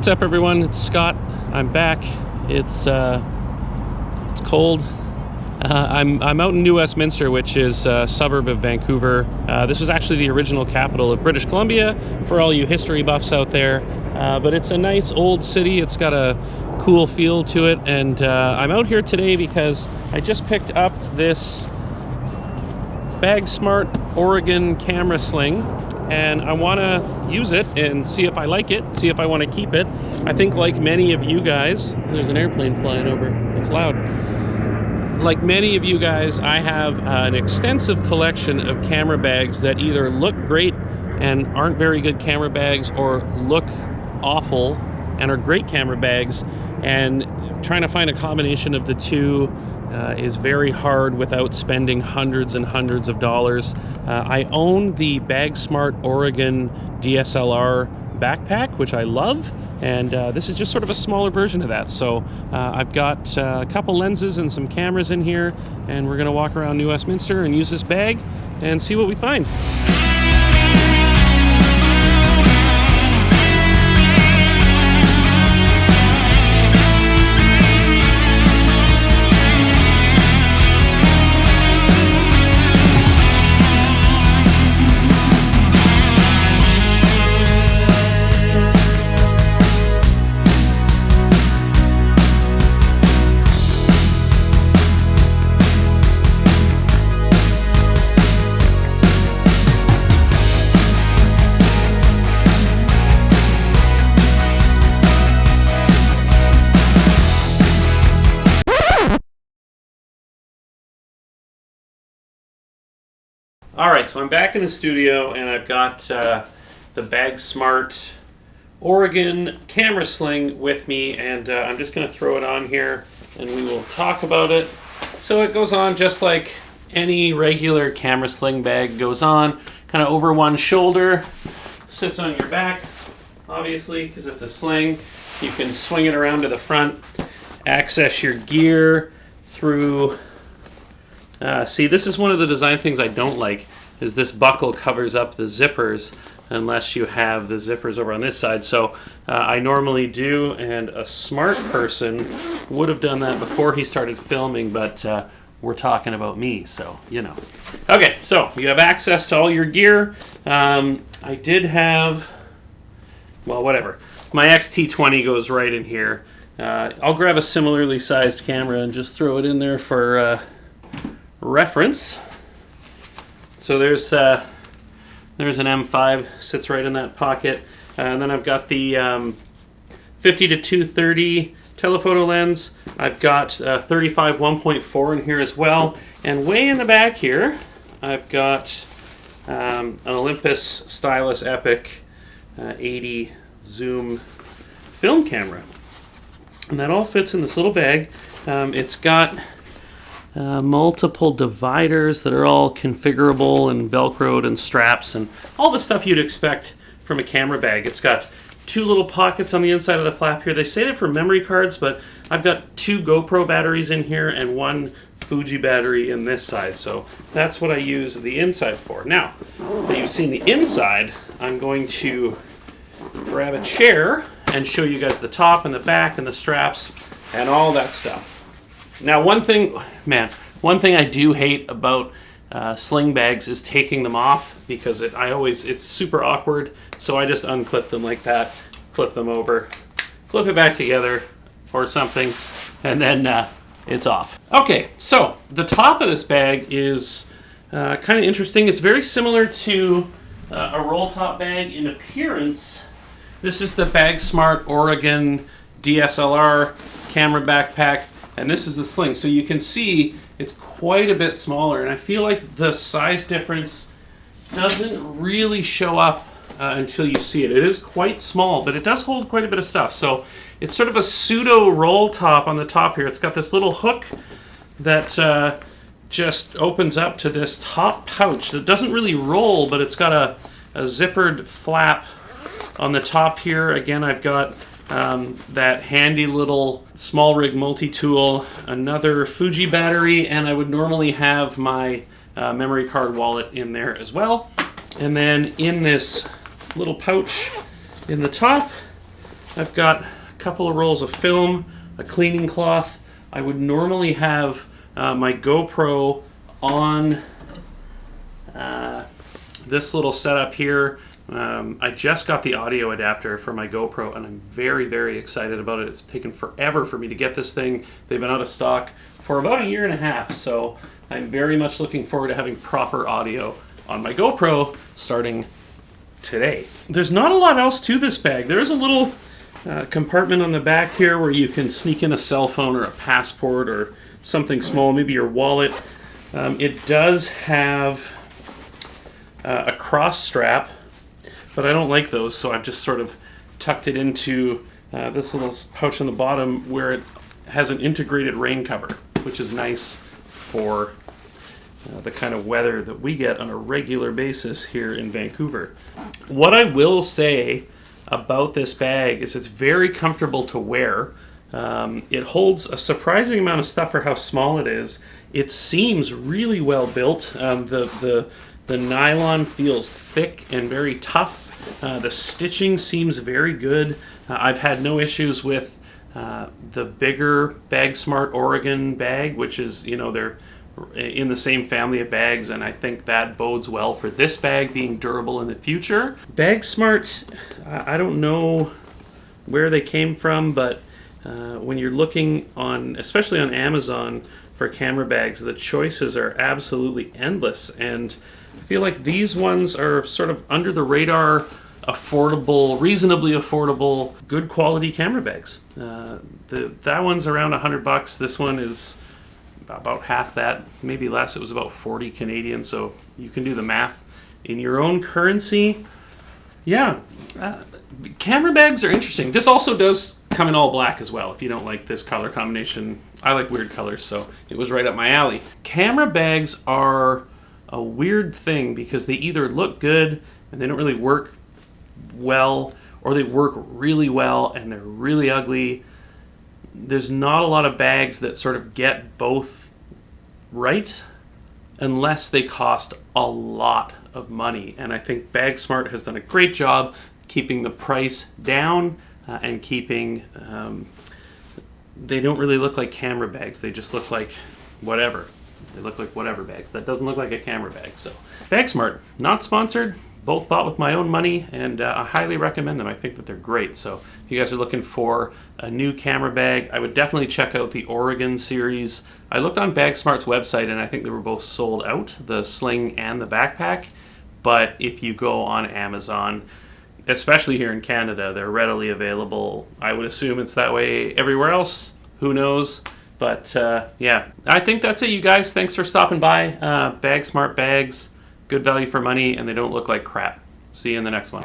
What's up, everyone? It's Scott. I'm back. It's cold. I'm out in New Westminster, which is a suburb of Vancouver. This was actually the original capital of British Columbia, for all you history buffs out there. But it's a nice old city. It's got a cool feel to it, and I'm out here today because I just picked up this Bagsmart Oregon Camera Sling, and I want to use it and see if I like it, see if I want to keep it. I think, like many of you guys, there's an airplane flying over, it's loud. Like many of you guys, I have an extensive collection of camera bags that either look great and aren't very good camera bags, or look awful and are great camera bags, and trying to find a combination of the two is very hard without spending hundreds and hundreds of dollars. I own the Bagsmart Oregon DSLR backpack, which I love, and this is just sort of a smaller version of that. So I've got a couple lenses and some cameras in here, and we're gonna walk around New Westminster and use this bag and see what we find. Alright, so I'm back in the studio, and I've got the Bagsmart Oregon Camera Sling with me, and I'm just going to throw it on here and we will talk about it. So it goes on just like any regular camera sling bag goes on, kind of over one shoulder, sits on your back, obviously, because it's a sling. You can swing it around to the front, access your gear through... see, this is one of the design things I don't like, is this buckle covers up the zippers unless you have the zippers over on this side. So I normally do, and a smart person would have done that before he started filming, but we're talking about me, so, you know. Okay, so you have access to all your gear. I did have, well, whatever. My XT20 goes right in here. I'll grab a similarly sized camera and just throw it in there for... reference. So there's an M5, sits right in that pocket, and then I've got the 50 to 230 telephoto lens. I've got 35 1.4 in here as well, and way in the back here I've got an Olympus Stylus Epic 80 zoom film camera, and that all fits in this little bag. It's got multiple dividers that are all configurable and velcroed, and straps and all the stuff you'd expect from a camera bag. It's got two little pockets on the inside of the flap here. They say they're for memory cards, but I've got two GoPro batteries in here and one Fuji battery in this side, so that's what I use the inside for. Now that you've seen the inside, I'm going to grab a chair and show you guys the top and the back and the straps and all that stuff. Now, one thing I do hate about sling bags is taking them off, because it's super awkward. So I just unclip them like that, flip them over, flip it back together or something, and then it's off. Okay, so the top of this bag is kind of interesting. It's very similar to a roll top bag in appearance. This is the Bagsmart Oregon DSLR camera backpack. And this is the sling. So you can see it's quite a bit smaller. And I feel like the size difference doesn't really show up until you see it. It is quite small, but it does hold quite a bit of stuff. So it's sort of a pseudo roll top on the top here. It's got this little hook that just opens up to this top pouch that doesn't really roll, but it's got a zippered flap on the top here. Again, I've got that handy little small rig multi-tool, another Fuji battery, and I would normally have my memory card wallet in there as well. And then in this little pouch in the top, I've got a couple of rolls of film, a cleaning cloth. I would normally have my GoPro on this little setup here. I just got the audio adapter for my GoPro and I'm very, very excited about it. It's taken forever for me to get this thing. They've been out of stock for about a year and a half, so I'm very much looking forward to having proper audio on my GoPro starting today. There's not a lot else to this bag. There is a little compartment on the back here where you can sneak in a cell phone or a passport or something small, maybe your wallet. It does have a cross strap, but I don't like those, so I've just sort of tucked it into this little pouch on the bottom where it has an integrated rain cover, which is nice for the kind of weather that we get on a regular basis here in Vancouver. What I will say about this bag is it's very comfortable to wear. It holds a surprising amount of stuff for how small it is. It seems really well built. The nylon feels thick and very tough. The stitching seems very good. I've had no issues with the bigger Bagsmart Oregon bag, which is, they're in the same family of bags, and I think that bodes well for this bag being durable in the future. Bagsmart, I don't know where they came from, but when you're looking on, especially on Amazon for camera bags, the choices are absolutely endless, and I feel like these ones are sort of under the radar, affordable, reasonably affordable, good quality camera bags. That one's around $100. This one is about half that, maybe less. It was about 40 Canadian, so you can do the math in your own currency. Yeah, camera bags are interesting. This also does come in all black as well, if you don't like this color combination. I like weird colors, so it was right up my alley. Camera bags are a weird thing because they either look good and they don't really work well, or they work really well and they're really ugly. There's not a lot of bags that sort of get both right unless they cost a lot of money. And I think Bagsmart has done a great job keeping the price down and keeping... they don't really look like camera bags. They just look like whatever. They look like whatever bags. That doesn't look like a camera bag. So Bagsmart, not sponsored. Both bought with my own money, and I highly recommend them. I think that they're great. So if you guys are looking for a new camera bag, I would definitely check out the Oregon series. I looked on Bagsmart's website, and I think they were both sold out, the sling and the backpack. But if you go on Amazon, especially here in Canada, they're readily available. I would assume it's that way everywhere else. Who knows? But yeah, I think that's it, you guys. Thanks for stopping by. Bagsmart bags. Good value for money, and they don't look like crap. See you in the next one.